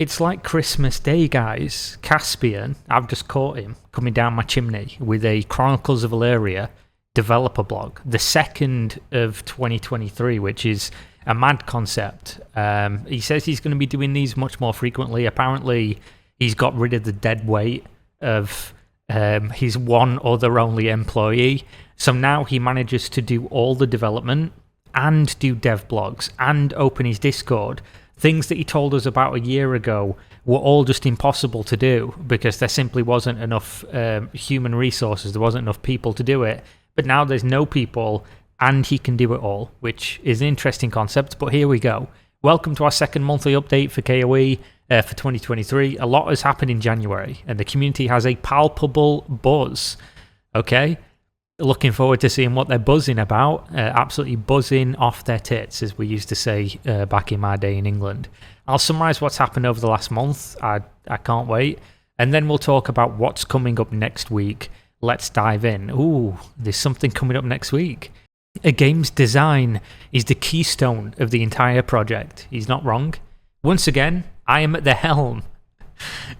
It's like Christmas Day, guys. Caspian, I've just caught him coming down my chimney with a Chronicles of Elyria developer blog, the second of 2023, which is a mad concept. He says he's going to be doing these much more frequently. Apparently, he's got rid of the dead weight of his one other only employee. So now he manages to do all the development and do dev blogs and open his Discord. Things that he told us about a year ago were all just impossible to do because there simply wasn't enough human resources. There wasn't enough people to do it. But now there's no people and he can do it all, which is an interesting concept. But here we go. Welcome to our second monthly update for KOE for 2023. A lot has happened in January and the community has a palpable buzz. Okay? Looking forward to seeing what they're buzzing about. Absolutely buzzing off their tits, as we used to say back in my day in England. I'll summarise what's happened over the last month. I can't wait. And then we'll talk about what's coming up next week. Let's dive in. Ooh, there's something coming up next week. A game's design is the keystone of the entire project. He's not wrong. Once again, I am at the helm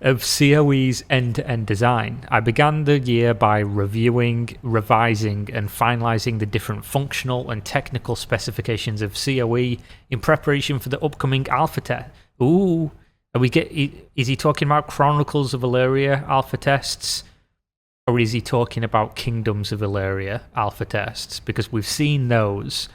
of COE's end-to-end design. I began the year by reviewing, revising, and finalizing the different functional and technical specifications of COE in preparation for the upcoming alpha test. Ooh, is he talking about Chronicles of Elyria alpha tests? Or is he talking about Kingdoms of Elyria alpha tests? Because we've seen those.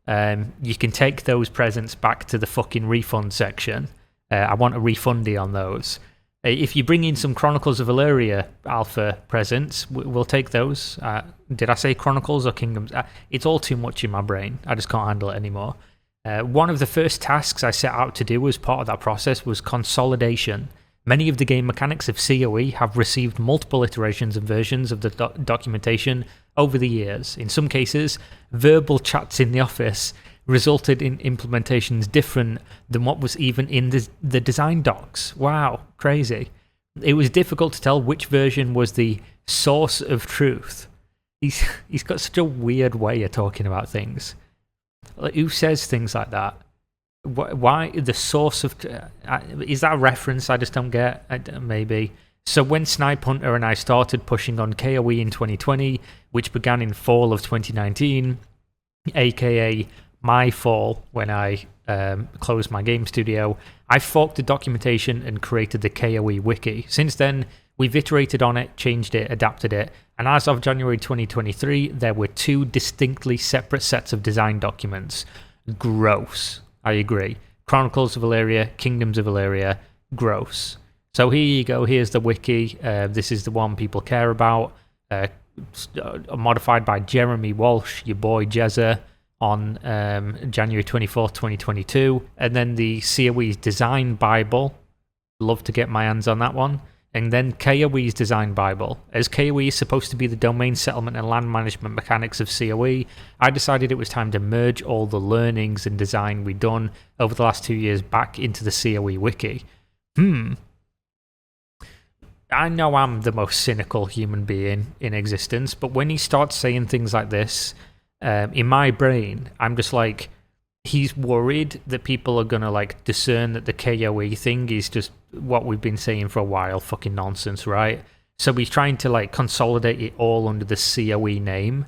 You can take those presents back to the fucking refund section. I want a refundee on those. If you bring in some Chronicles of Elyria alpha presents, we'll take those. Did I say Chronicles or Kingdoms? It's all too much in my brain. I just can't handle it anymore. One of the first tasks I set out to do as part of that process was consolidation. Many of the game mechanics of COE have received multiple iterations and versions of the documentation over the years. In some cases, verbal chats in the office resulted in implementations different than what was even in the design docs. Wow, crazy. It was difficult to tell which version was the source of truth. He's got such a weird way of talking about things. Like, who says things like that? Why the source of... is that a reference I just don't get? Maybe. So when Snipe Hunter and I started pushing on KOE in 2020, which began in fall of 2019, aka my fall when I closed my game studio, I forked the documentation and created the KOE wiki. Since then, we've iterated on it, changed it, adapted it, and as of January 2023, there were two distinctly separate sets of design documents. Gross. I agree. Chronicles of Elyria, Kingdoms of Elyria, gross. So here you go, here's the wiki. This is the one people care about. Modified by Jeremy Walsh, your boy Jezza, on January 24th, 2022. And then the COE's Design Bible. Love to get my hands on that one. And then KOE's Design Bible. As KOE is supposed to be the domain settlement and land management mechanics of COE, I decided it was time to merge all the learnings and design we'd done over the last 2 years back into the COE wiki. I know I'm the most cynical human being in existence, but when he starts saying things like this, in my brain, I'm just like, he's worried that people are going to like discern that the KOE thing is just what we've been saying for a while, fucking nonsense, right? So he's trying to like consolidate it all under the COE name.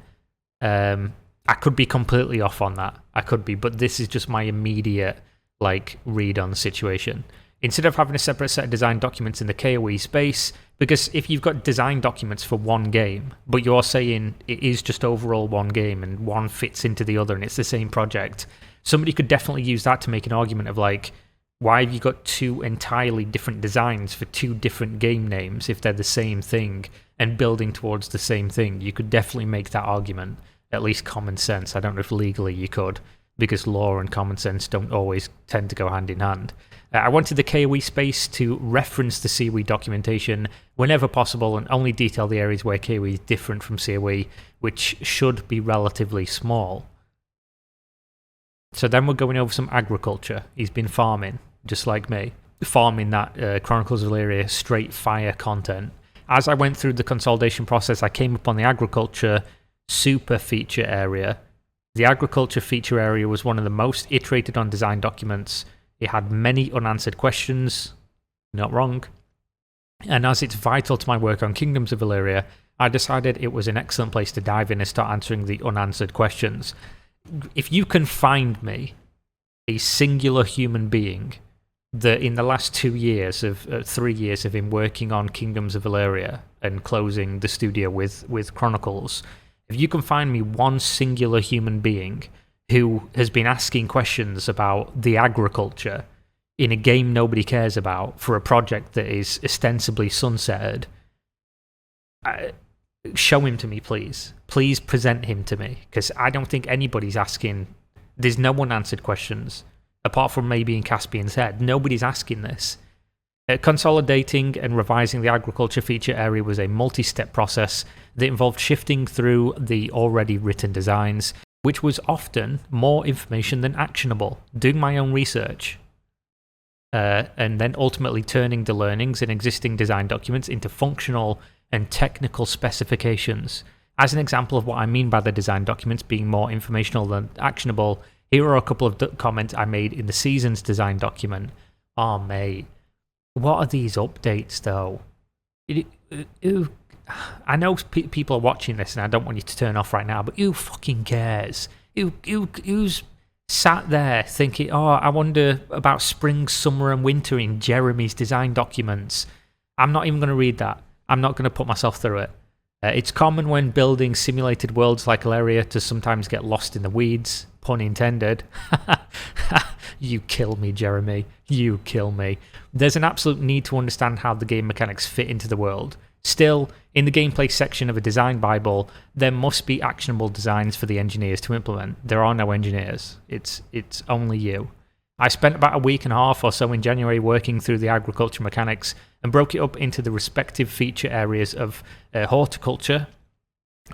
I could be completely off on that. I could be, but this is just my immediate like read on the situation. Instead of having a separate set of design documents in the KOE space, because if you've got design documents for one game, but you're saying it is just overall one game and one fits into the other and it's the same project, somebody could definitely use that to make an argument of like, why have you got two entirely different designs for two different game names if they're the same thing and building towards the same thing? You could definitely make that argument, at least common sense. I don't know if legally you could, because law and common sense don't always tend to go hand in hand. I wanted the KOE space to reference the COE documentation whenever possible and only detail the areas where KOE is different from COE, which should be relatively small. So then we're going over some agriculture. He's been farming, just like me. Farming that Chronicles of Elyria straight fire content. As I went through the consolidation process, I came upon the agriculture super feature area. The agriculture feature area was one of the most iterated on design documents. It had many unanswered questions. Not wrong. And as it's vital to my work on Kingdoms of Elyria, I decided it was an excellent place to dive in and start answering the unanswered questions. If you can find me a singular human being that in the last 3 years of him working on Kingdoms of Elyria and closing the studio with Chronicles, if you can find me one singular human being who has been asking questions about the agriculture in a game nobody cares about for a project that is ostensibly sunsetted, show him to me, please. Please present him to me, because I don't think anybody's asking. There's no unanswered questions, apart from maybe in Caspian's head. Nobody's asking this. Consolidating and revising the agriculture feature area was a multi-step process that involved shifting through the already written designs, which was often more information than actionable, doing my own research, and then ultimately turning the learnings in existing design documents into functional and technical specifications. As an example of what I mean by the design documents being more informational than actionable, here are a couple of comments I made in the Seasons design document. Oh, mate. What are these updates, though? I know people are watching this, and I don't want you to turn off right now, but who fucking cares? Who's sat there thinking, oh, I wonder about spring, summer, and winter in Jeremy's design documents? I'm not even going to read that. I'm not going to put myself through it. It's common when building simulated worlds like Elyria to sometimes get lost in the weeds, pun intended. You kill me, Jeremy. You kill me. There's an absolute need to understand how the game mechanics fit into the world. Still, in the gameplay section of a design bible, there must be actionable designs for the engineers to implement. There are no engineers. It's only you. I spent about a week and a half or so in January working through the agriculture mechanics and broke it up into the respective feature areas of horticulture,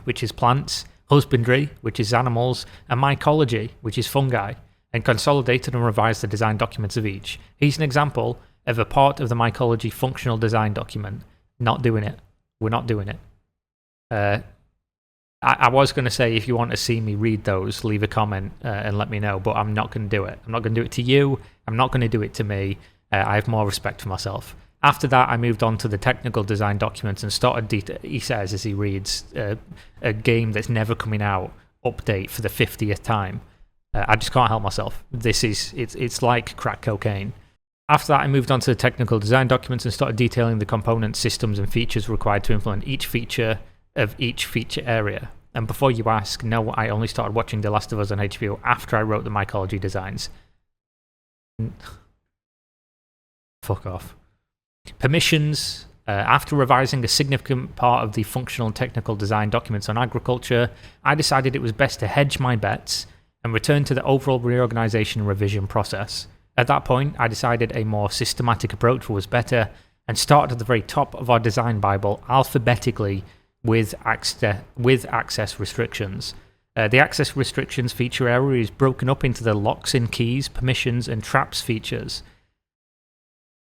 which is plants, husbandry, which is animals, and mycology, which is fungi, and consolidated and revised the design documents of each. Here's an example of a part of the mycology functional design document. Not doing it. We're not doing it. I was going to say, if you want to see me read those, leave a comment and let me know, but I'm not going to do it. I'm not going to do it to you. I'm not going to do it to me. I have more respect for myself. After that, I moved on to the technical design documents and started, he says as he reads, a game that's never coming out update for the 50th time. I just can't help myself. It's like crack cocaine. After that, I moved on to the technical design documents and started detailing the components, systems, and features required to implement each feature of each feature area. And before you ask, no, I only started watching The Last of Us on HBO after I wrote the mycology designs. Fuck off. Permissions. After revising a significant part of the functional and technical design documents on agriculture, I decided it was best to hedge my bets and return to the overall reorganization and revision process. At that point, I decided a more systematic approach was better and started at the very top of our design bible alphabetically with access restrictions. The access restrictions feature area is broken up into the locks and keys, permissions, and traps features.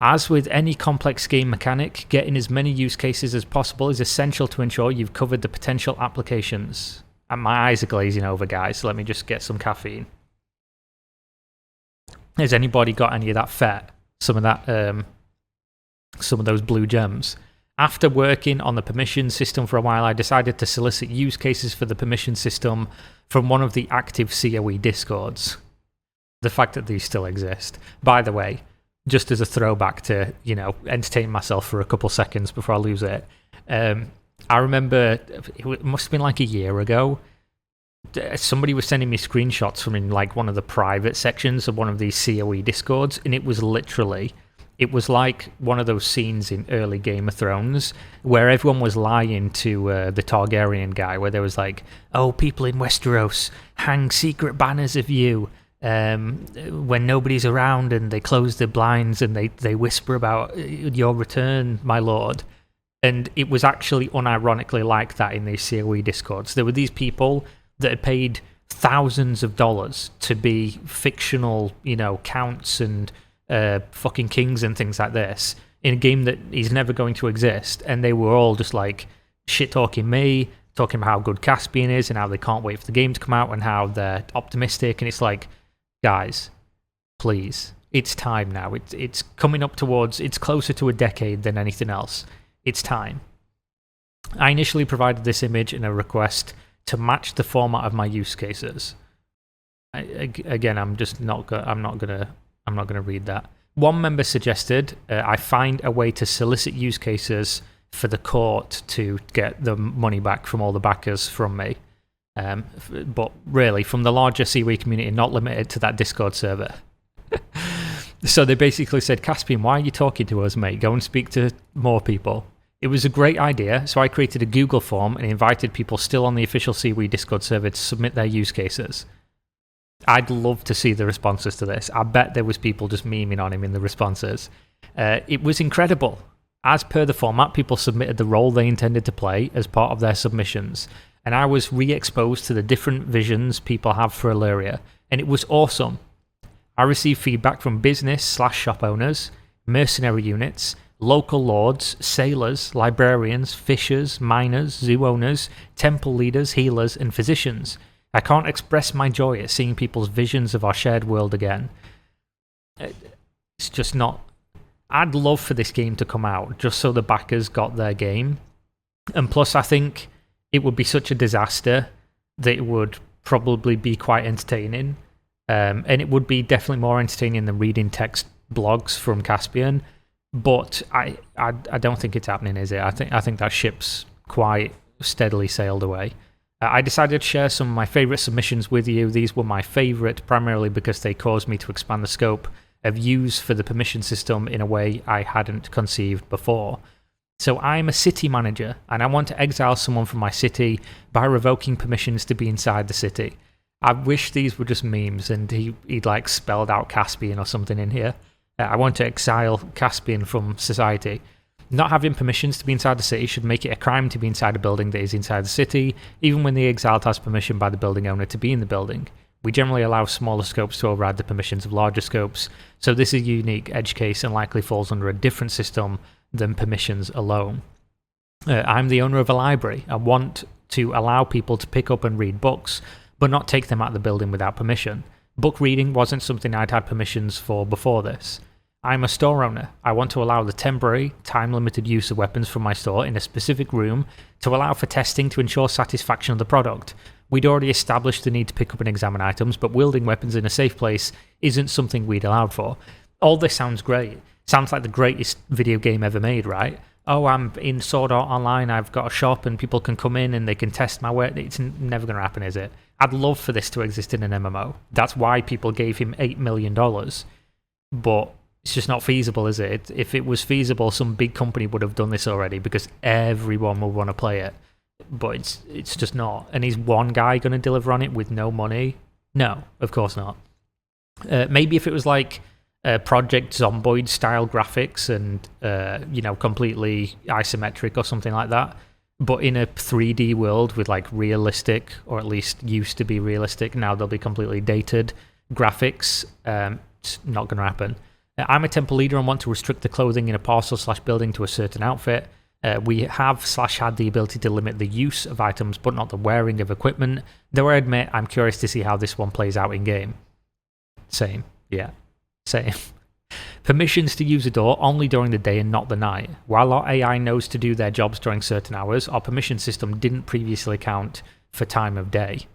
As with any complex game mechanic, getting as many use cases as possible is essential to ensure you've covered the potential applications. And my eyes are glazing over, guys, so let me just get some caffeine. Has anybody got any of that fat? Some of those blue gems? After working on the permission system for a while, I decided to solicit use cases for the permission system from one of the active COE discords. The fact that these still exist. By the way, just as a throwback to, entertain myself for a couple seconds before I lose it, I remember, it must have been like a year ago, somebody was sending me screenshots from in like one of the private sections of one of these COE discords, and it was like one of those scenes in early Game of Thrones where everyone was lying to the Targaryen guy, where there was like, oh, people in Westeros hang secret banners of you when nobody's around, and they close the blinds and they whisper about your return, my lord. And it was actually unironically like that in these COE discords. There were these people that had paid thousands of dollars to be fictional, counts and fucking kings and things like this in a game that is never going to exist, and they were all just like shit-talking me, talking about how good Caspian is and how they can't wait for the game to come out and how they're optimistic, and it's like, guys, please, It's time now. It's coming up towards, it's closer to a decade than anything else. It's time. I initially provided this image in a request to match the format of my use cases. Again, I'm not gonna read that. One member suggested I find a way to solicit use cases for the court to get the money back from all the backers from me. But really, from the larger Seaway community, not limited to that Discord server. So they basically said, Caspian, why are you talking to us, mate? Go and speak to more people. It was a great idea, so I created a Google form and invited people still on the official Seaway Discord server to submit their use cases. I'd love to see the responses to this. I bet there was people just memeing on him in the responses. It was incredible. As per the format, people submitted the role they intended to play as part of their submissions, and I was re-exposed to the different visions people have for Elyria, and it was awesome. I received feedback from business/shop owners, mercenary units, local lords, sailors, librarians, fishers, miners, zoo owners, temple leaders, healers, and physicians. I can't express my joy at seeing people's visions of our shared world again. It's just not... I'd love for this game to come out, just so the backers got their game. And plus, I think it would be such a disaster that it would probably be quite entertaining. And it would be definitely more entertaining than reading text blogs from Caspian. But I don't think it's happening, is it? I think that ship's quite steadily sailed away. I decided to share some of my favourite submissions with you. These were my favourite primarily because they caused me to expand the scope of use for the permission system in a way I hadn't conceived before. So I'm a city manager, and I want to exile someone from my city by revoking permissions to be inside the city. I wish these were just memes and he'd like spelled out Caspian or something in here. I want to exile Caspian from society. Not having permissions to be inside the city should make it a crime to be inside a building that is inside the city, even when the exiled has permission by the building owner to be in the building. We generally allow smaller scopes to override the permissions of larger scopes, so this is a unique edge case and likely falls under a different system than permissions alone. I'm the owner of a library. I want to allow people to pick up and read books, but not take them out of the building without permission. Book reading wasn't something I'd had permissions for before this. I'm a store owner. I want to allow the temporary, time-limited use of weapons from my store in a specific room to allow for testing to ensure satisfaction of the product. We'd already established the need to pick up and examine items, but wielding weapons in a safe place isn't something we'd allowed for. All this sounds great. Sounds like the greatest video game ever made, right? Oh, I'm in Sword Art Online, I've got a shop and people can come in and they can test my work. It's never going to happen, is it? I'd love for this to exist in an MMO. That's why people gave him $8 million. But it's just not feasible, is it? If it was feasible, some big company would have done this already because everyone would want to play it. But it's just not. And is one guy going to deliver on it with no money? No, of course not. Maybe if it was like Project Zomboid style graphics and completely isometric or something like that, but in a 3D world with like realistic, or at least used to be realistic, now they'll be completely dated graphics. It's not going to happen. I'm a temple leader and want to restrict the clothing in a parcel/building to a certain outfit. We have/had the ability to limit the use of items, but not the wearing of equipment, though I admit I'm curious to see how this one plays out in-game. Same. Yeah. Same. Permissions to use a door only during the day and not the night. While our AI knows to do their jobs during certain hours, our permission system didn't previously account for time of day.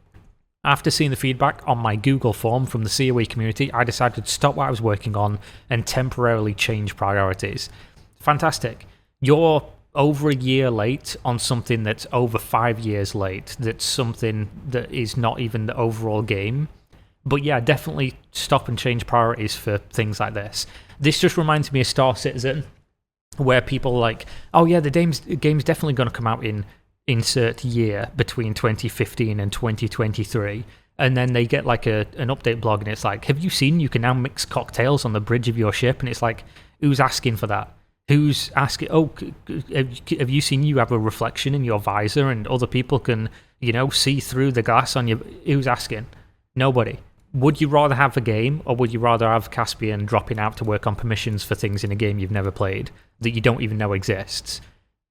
After seeing the feedback on my Google form from the COE community, I decided to stop what I was working on and temporarily change priorities. Fantastic. You're over a year late on something that's over 5 years late. That's something that is not even the overall game. But yeah, definitely stop and change priorities for things like this. This just reminds me of Star Citizen, where people are like, oh yeah, the game's definitely going to come out in insert year between 2015 and 2023. And then they get like an update blog and it's like, have you seen you can now mix cocktails on the bridge of your ship? And it's like, who's asking for that? Who's asking, oh, have you seen you have a reflection in your visor and other people can, see through the glass on your... Who's asking? Nobody. Would you rather have a game, or would you rather have Caspian dropping out to work on permissions for things in a game you've never played that you don't even know exists?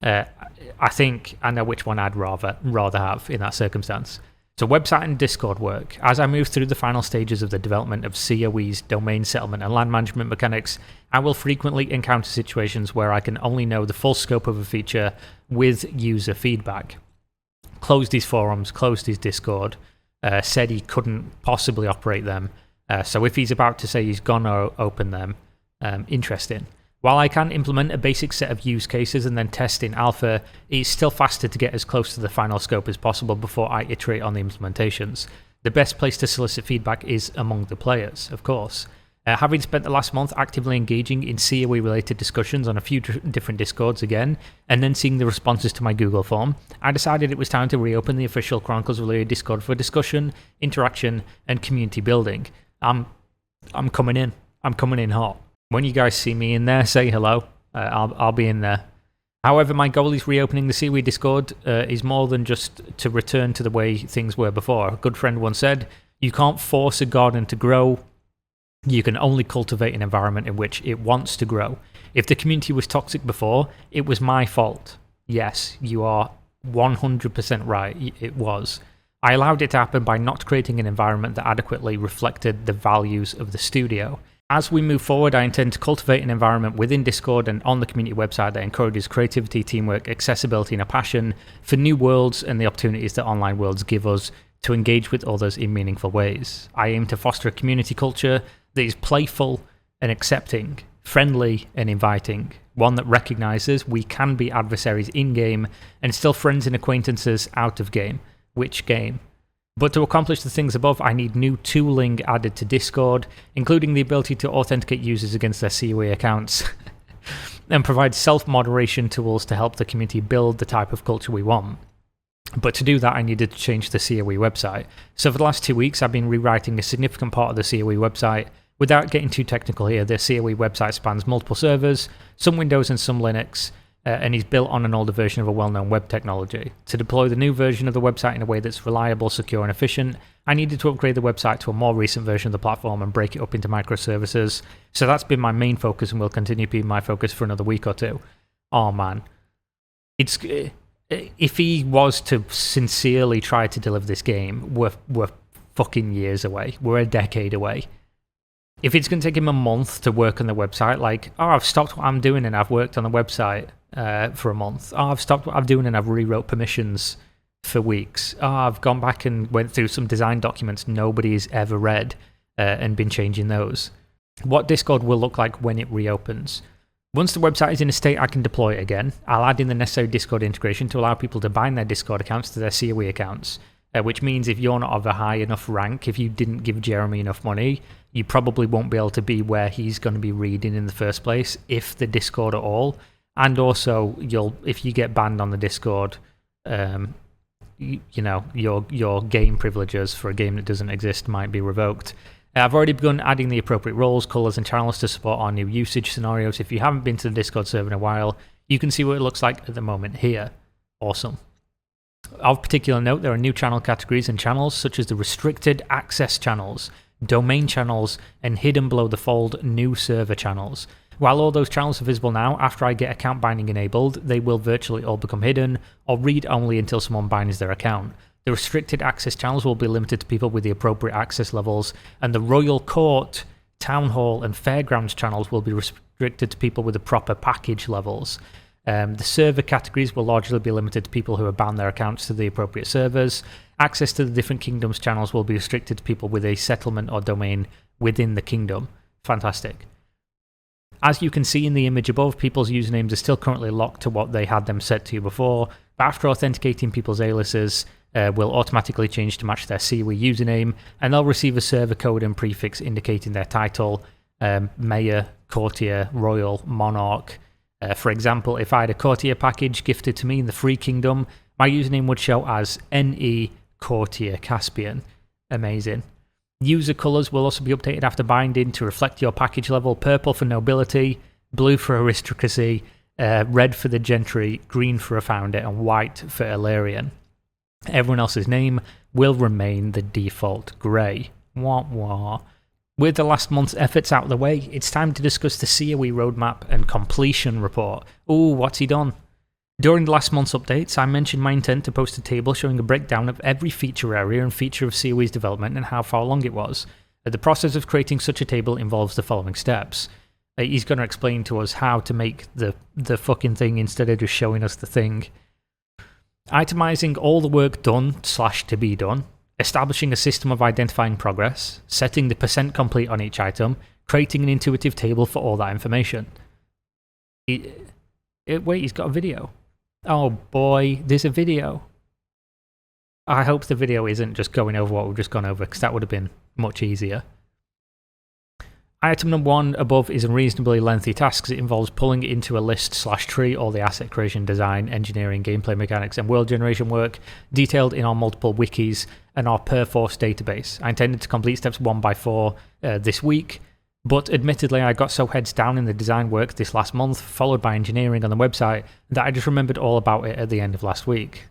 I think I know which one I'd rather have in that circumstance. So website and Discord work. As I move through the final stages of the development of COE's domain settlement and land management mechanics, I will frequently encounter situations where I can only know the full scope of a feature with user feedback. Closed his forums, closed his Discord, said he couldn't possibly operate them. So if he's about to say he's gonna open them, interesting. While I can implement a basic set of use cases and then test in alpha, it's still faster to get as close to the final scope as possible before I iterate on the implementations. The best place to solicit feedback is among the players, of course. Having spent the last month actively engaging in COE-related discussions on a few different Discords again, and then seeing the responses to my Google form, I decided it was time to reopen the official Chronicles of Elyria Discord for discussion, interaction, and community building. I'm coming in. I'm coming in hot. When you guys see me in there, say hello. I'll be in there. However, my goal is reopening the COE Discord is more than just to return to the way things were before. A good friend once said, you can't force a garden to grow. You can only cultivate an environment in which it wants to grow. If the community was toxic before, it was my fault. Yes, you are 100% right. It was. I allowed it to happen by not creating an environment that adequately reflected the values of the studio. As we move forward, I intend to cultivate an environment within Discord and on the community website that encourages creativity, teamwork, accessibility, and a passion for new worlds and the opportunities that online worlds give us to engage with others in meaningful ways. I aim to foster a community culture that is playful and accepting, friendly and inviting, one that recognizes we can be adversaries in-game and still friends and acquaintances out of game. Which game? But to accomplish the things above, I need new tooling added to Discord, including the ability to authenticate users against their COE accounts, and provide self-moderation tools to help the community build the type of culture we want. But to do that, I needed to change the COE website. So for the last 2 weeks, I've been rewriting a significant part of the COE website. Without getting too technical here, the COE website spans multiple servers, some Windows and some Linux, and is built on an older version of a well-known web technology. To deploy the new version of the website in a way that's reliable, secure, and efficient, I needed to upgrade the website to a more recent version of the platform and break it up into microservices. So that's been my main focus and will continue to be my focus for another week or two. Oh man. If he was to sincerely try to deliver this game, we're fucking years away. We're a decade away. If it's going to take him a month to work on the website, like, oh, I've stopped what I'm doing and I've worked on the website for a month. Oh, I've stopped what I'm doing and I've rewrote permissions for weeks. Oh, I've gone back and went through some design documents nobody's ever read and been changing those. What Discord will look like when it reopens. Once the website is in a state I can deploy it again, I'll add in the necessary Discord integration to allow people to bind their Discord accounts to their COE accounts, which means if you're not of a high enough rank, if you didn't give Jeremy enough money, you probably won't be able to be where he's going to be reading in the first place, if the Discord at all. And also, if you get banned on the Discord, your game privileges for a game that doesn't exist might be revoked. I've already begun adding the appropriate roles, colours and channels to support our new usage scenarios. If you haven't been to the Discord server in a while, you can see what it looks like at the moment here. Awesome. Of particular note, there are new channel categories and channels such as the restricted access channels, domain channels, and hidden below the fold new server channels. While all those channels are visible now, after I get account binding enabled, they will virtually all become hidden or read only until someone binds their account. The restricted access channels will be limited to people with the appropriate access levels, and the Royal Court, Town Hall, and Fairgrounds channels will be restricted to people with the proper package levels. The server categories will largely be limited to people who have bound their accounts to the appropriate servers. Access to the different kingdoms channels will be restricted to people with a settlement or domain within the kingdom. Fantastic. As you can see in the image above, people's usernames are still currently locked to what they had them set to before, but after authenticating people's aliases, will automatically change to match their COE username, and they'll receive a server code and prefix indicating their title, Mayor, Courtier, Royal, Monarch. For example, if I had a Courtier package gifted to me in the Free Kingdom, my username would show as NE Courtier Caspian. Amazing. User colours will also be updated after binding to reflect your package level. Purple for nobility, blue for aristocracy, red for the gentry, green for a founder, and white for Elyrian. Everyone else's name will remain the default grey. Wah wah. With the last month's efforts out of the way, it's time to discuss the COE roadmap and completion report. Ooh, what's he done? During the last month's updates, I mentioned my intent to post a table showing a breakdown of every feature area and feature of CoE's development and how far along it was. The process of creating such a table involves the following steps. He's going to explain to us how to make the fucking thing instead of just showing us the thing. Itemizing all the work done / to be done, establishing a system of identifying progress, setting the % complete on each item, creating an intuitive table for all that information. Wait, he's got a video. Oh boy, there's a video. I hope the video isn't just going over what we've just gone over, because that would have been much easier. Item number 1 above is a reasonably lengthy task, because it involves pulling it into a list / tree all the asset creation, design, engineering, gameplay mechanics, and world generation work detailed in our multiple wikis and our Perforce database. I intended to complete steps 1 by 4 this week, but admittedly I got so heads down in the design work this last month, followed by engineering on the website, that I just remembered all about it at the end of last week.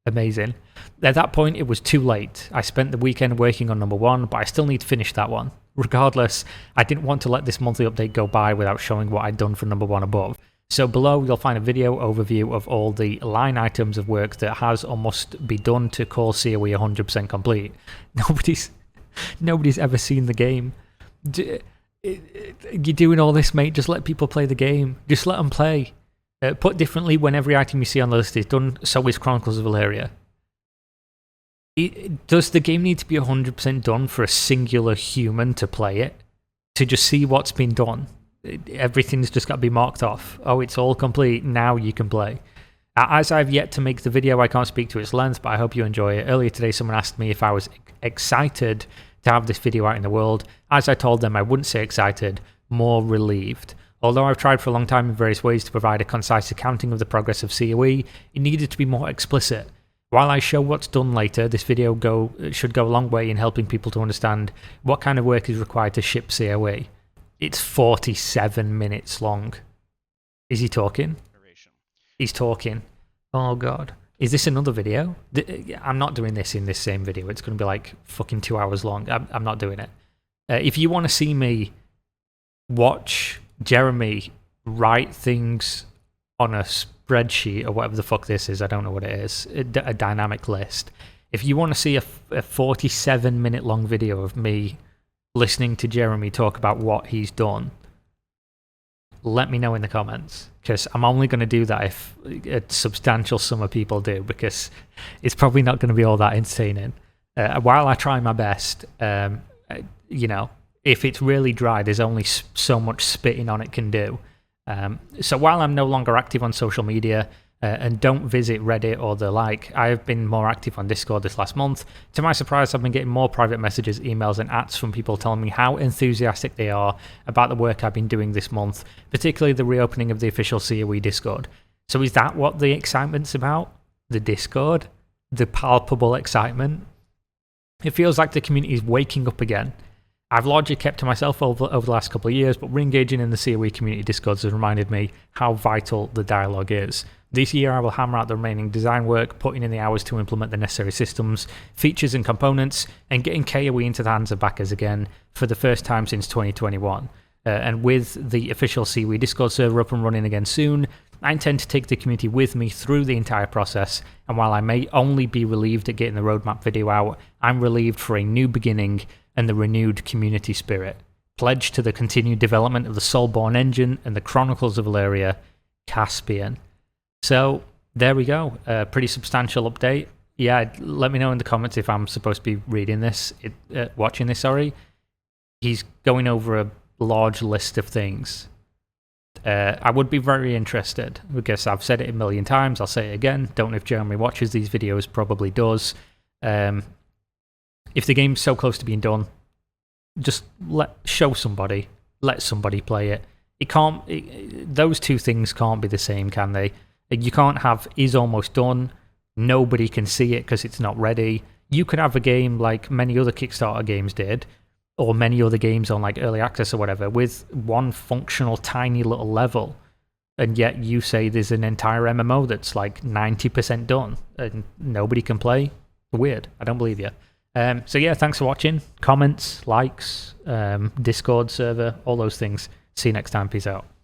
Amazing. At that point, it was too late. I spent the weekend working on number 1, but I still need to finish that one. Regardless, I didn't want to let this monthly update go by without showing what I'd done for number 1 above. So below, you'll find a video overview of all the line items of work that has or must be done to call CoE 100% complete. Nobody's ever seen the game. You're doing all this, mate. Just let people play the game. Just let them play. Put differently, when every item you see on the list is done, so is Chronicles of Elyria. Does the game need to be 100% done for a singular human to play it? To just see what's been done? Everything's just got to be marked off. Oh, it's all complete, now you can play. As I've yet to make the video, I can't speak to its length, but I hope you enjoy it. Earlier today, someone asked me if I was excited to have this video out in the world. As I told them, I wouldn't say excited, more relieved. Although I've tried for a long time in various ways to provide a concise accounting of the progress of CoE, it needed to be more explicit. While I show what's done later, this video should go a long way in helping people to understand what kind of work is required to ship CoE. It's 47 minutes long. Is he talking? He's talking. Oh god. Is this another video? I'm not doing this in this same video. It's going to be like fucking 2 hours long. I'm not doing it. If you want to see me watch Jeremy write things on a spreadsheet or whatever the fuck this is, I don't know what it is, a dynamic list. If you want to see a 47-minute long video of me listening to Jeremy talk about what he's done, let me know in the comments, because I'm only going to do that if a substantial sum of people do, because it's probably not going to be all that entertaining. While I try my best, you know, if it's really dry, there's only so much spitting on it can do. So while I'm no longer active on social media and don't visit Reddit or the like, I have been more active on Discord this last month. To my surprise, I've been getting more private messages, emails and ats from people telling me how enthusiastic they are about the work I've been doing this month, particularly the reopening of the official CoE Discord. So is that what the excitement's about? The Discord? The palpable excitement? It feels like the community is waking up again. I've largely kept to myself over the last couple of years, but re-engaging in the CoE community Discords has reminded me how vital the dialogue is. This year I will hammer out the remaining design work, putting in the hours to implement the necessary systems, features and components, and getting KoE into the hands of backers again for the first time since 2021. And with the official CoE Discord server up and running again soon, I intend to take the community with me through the entire process, and while I may only be relieved at getting the roadmap video out, I'm relieved for a new beginning and the renewed community spirit. Pledged to the continued development of the Soulborn engine and the Chronicles of Elyria, Caspian. So, there we go. A pretty substantial update. Yeah, let me know in the comments if I'm supposed to be reading this, watching this, sorry. He's going over a large list of things. I would be very interested, because I've said it a million times, I'll say it again. Don't know if Jeremy watches these videos, probably does. If the game's so close to being done, just show somebody, let somebody play it. Those two things can't be the same, can they? You can't have is almost done, nobody can see it because it's not ready. You can have a game like many other Kickstarter games did, or many other games on like early access or whatever, with one functional tiny little level, and yet you say there's an entire MMO that's like 90% done and nobody can play. Weird. I don't believe you. So yeah, thanks for watching. Comments, likes, Discord server, all those things. See you next time. Peace out.